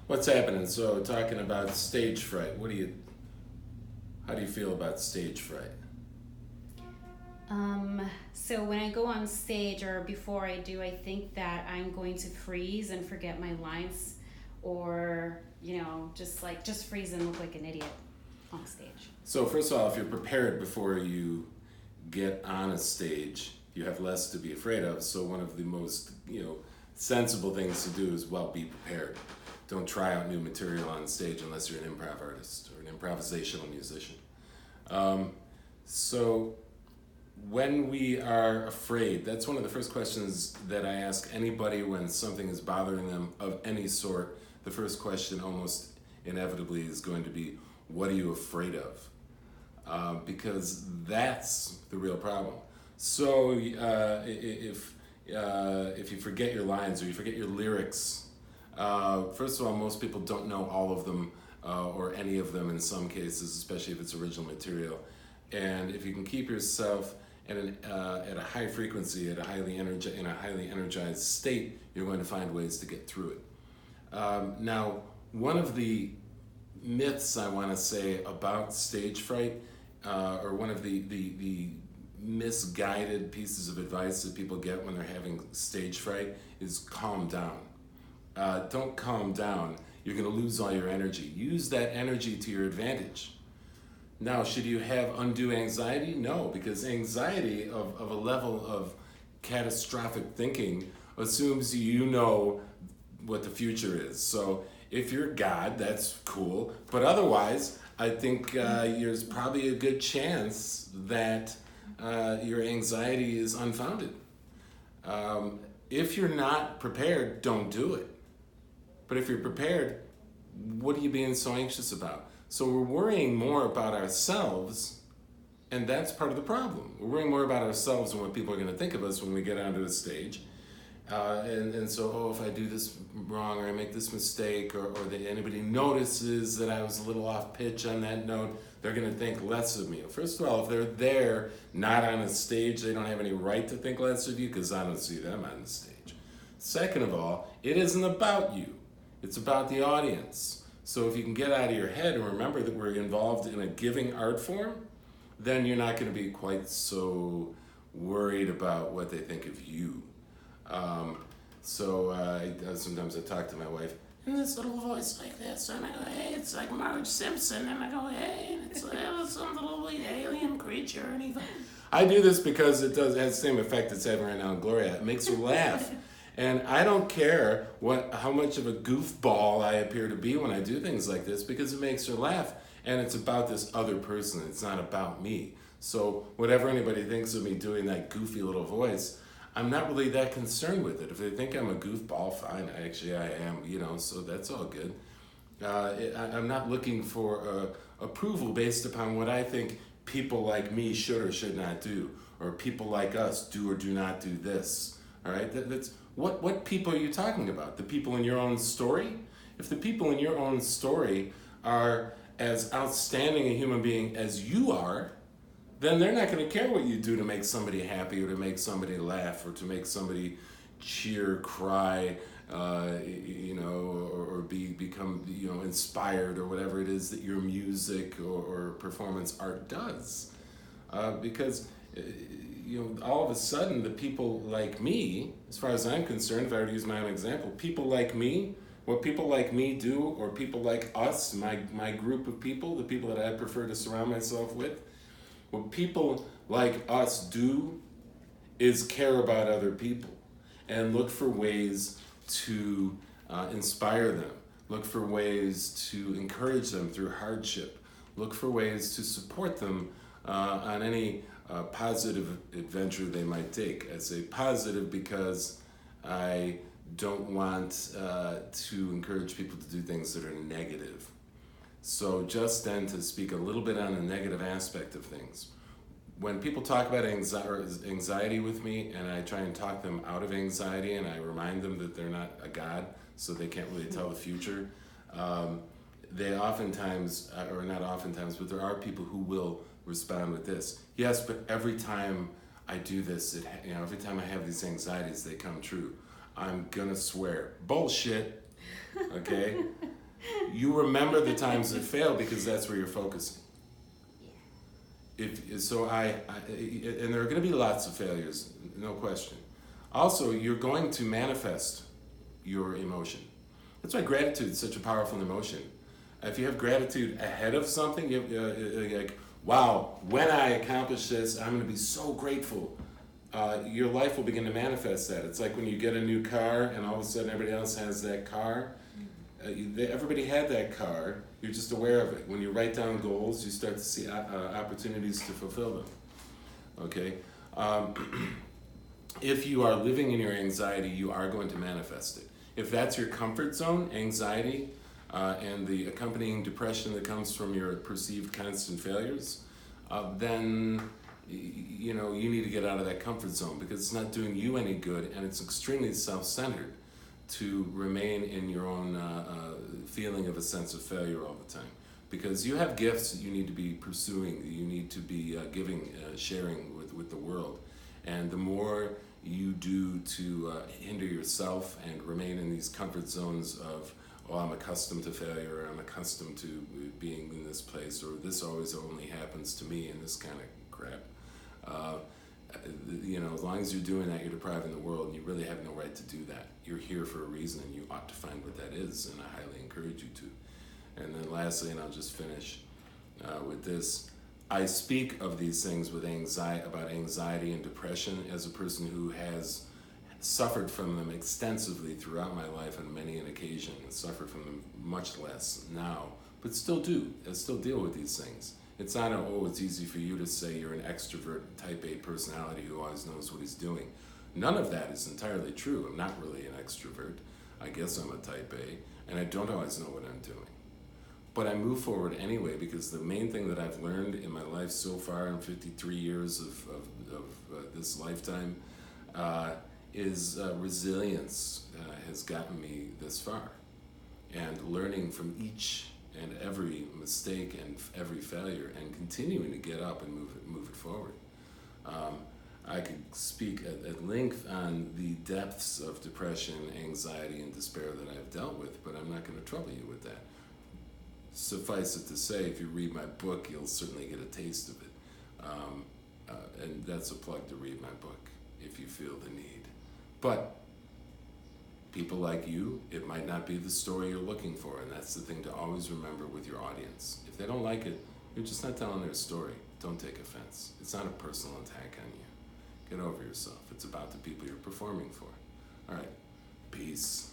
What's happening? So, talking about stage fright. How do you feel about stage fright? So when I go on stage or before I do, I think that I'm going to freeze and forget my lines or, just freeze and look like an idiot on stage. So, first of all, if you're prepared before you get on a stage, you have less to be afraid of. So, one of the most, sensible things to do is, well, be prepared. Don't try out new material on stage unless you're an improv artist or an improvisational musician. Um, so, when we are afraid, that's one of the first questions that I ask anybody when something is bothering them of any sort. The first question almost inevitably is going to be, what are you afraid of? Because that's the real problem. So if you forget your lines or you forget your lyrics, first of all, most people don't know all of them or any of them in some cases, especially if it's original material. And if you can keep yourself at a high frequency, in a highly energized state, you're going to find ways to get through it. Now, one of the myths I want to say about stage fright, or one of the misguided pieces of advice that people get when they're having stage fright, is calm down. Don't calm down. You're going to lose all your energy. Use that energy to your advantage. Now, should you have undue anxiety? No, because anxiety of a level of catastrophic thinking assumes you know what the future is. So if you're God, that's cool. But otherwise, I think there's probably a good chance that your anxiety is unfounded. If you're not prepared, don't do it. But if you're prepared, what are you being so anxious about? So we're worrying more about ourselves, and that's part of the problem. We're worrying more about ourselves and what people are going to think of us when we get onto a stage. And so, if I do this wrong or I make this mistake or that anybody notices that I was a little off pitch on that note, they're going to think less of me. First of all, if they're there, not on a stage, they don't have any right to think less of you because I don't see them on the stage. Second of all, it isn't about you. It's about the audience. So if you can get out of your head and remember that we're involved in a giving art form, then you're not going to be quite so worried about what they think of you. Sometimes I talk to my wife in this little voice like this, and I go, hey, it's like Marge Simpson, and I go, hey, and it's some little alien creature, and even I do this because it has the same effect it's having right now in Gloria. It makes her laugh. And I don't care how much of a goofball I appear to be when I do things like this because it makes her laugh. And it's about this other person. It's not about me. So whatever anybody thinks of me doing that goofy little voice, I'm not really that concerned with it. If they think I'm a goofball, fine. Actually, I am, so that's all good. I'm not looking for approval based upon what I think people like me should or should not do, or people like us do or do not do this. All right? That's What people are you talking about? The people in your own story? If the people in your own story are as outstanding a human being as you are, then they're not going to care what you do to make somebody happy or to make somebody laugh or to make somebody cheer, cry, or become inspired or whatever it is that your music or performance art does. Because all of a sudden, the people like me, as far as I'm concerned, if I were to use my own example, people like me, what people like me do, or people like us, my group of people, the people that I prefer to surround myself with, what people like us do is care about other people and look for ways to inspire them, look for ways to encourage them through hardship, look for ways to support them on any positive adventure they might take. I say positive because I don't want to encourage people to do things that are negative. So just then to speak a little bit on the negative aspect of things. When people talk about anxiety with me and I try and talk them out of anxiety and I remind them that they're not a god, so they can't really tell the future, they oftentimes, or not oftentimes, but there are people who will respond with this. Yes, but every time I do this, every time I have these anxieties, they come true. I'm gonna swear. Bullshit. Okay? You remember the times that fail because that's where you're focusing. If so, and there are going to be lots of failures, no question. Also, you're going to manifest your emotion. That's why gratitude is such a powerful emotion. If you have gratitude ahead of something, you're like, wow, when I accomplish this, I'm going to be so grateful. Your life will begin to manifest that. It's like when you get a new car and all of a sudden everybody else has that car. Everybody had that car, you're just aware of it. When you write down goals, you start to see opportunities to fulfill them. Okay? If you are living in your anxiety, you are going to manifest it. If that's your comfort zone, anxiety, and the accompanying depression that comes from your perceived constant failures, then you need to get out of that comfort zone because it's not doing you any good and it's extremely self-centered to remain in your own feeling of a sense of failure all the time. Because you have gifts that you need to be pursuing, you need to be giving, sharing with the world. And the more you do to hinder yourself and remain in these comfort zones of, oh, I'm accustomed to failure, or I'm accustomed to being in this place, or this always only happens to me, and this kind of crap. As long as you're doing that, you're depriving the world, and you really have no right to do that. You're here for a reason, and you ought to find what that is, and I highly encourage you to. And then lastly, and I'll just finish with this, I speak of these things with about anxiety and depression as a person who has suffered from them extensively throughout my life on many an occasion, and suffered from them much less now, but still do. I still deal with these things. It's not it's easy for you to say you're an extrovert, type A personality who always knows what he's doing. None of that is entirely true. I'm not really an extrovert. I guess I'm a type A, and I don't always know what I'm doing. But I move forward anyway because the main thing that I've learned in my life so far in 53 years of this lifetime is resilience has gotten me this far. And learning from each and every mistake and every failure and continuing to get up and move it forward. I could speak at length on the depths of depression, anxiety, and despair that I've dealt with, but I'm not going to trouble you with that. Suffice it to say, if you read my book, you'll certainly get a taste of it. And that's a plug to read my book, if you feel the need. But people like you, it might not be the story you're looking for, and that's the thing to always remember with your audience. If they don't like it, you're just not telling their story. Don't take offense. It's not a personal attack on you. Get over yourself. It's about the people you're performing for. All right. Peace.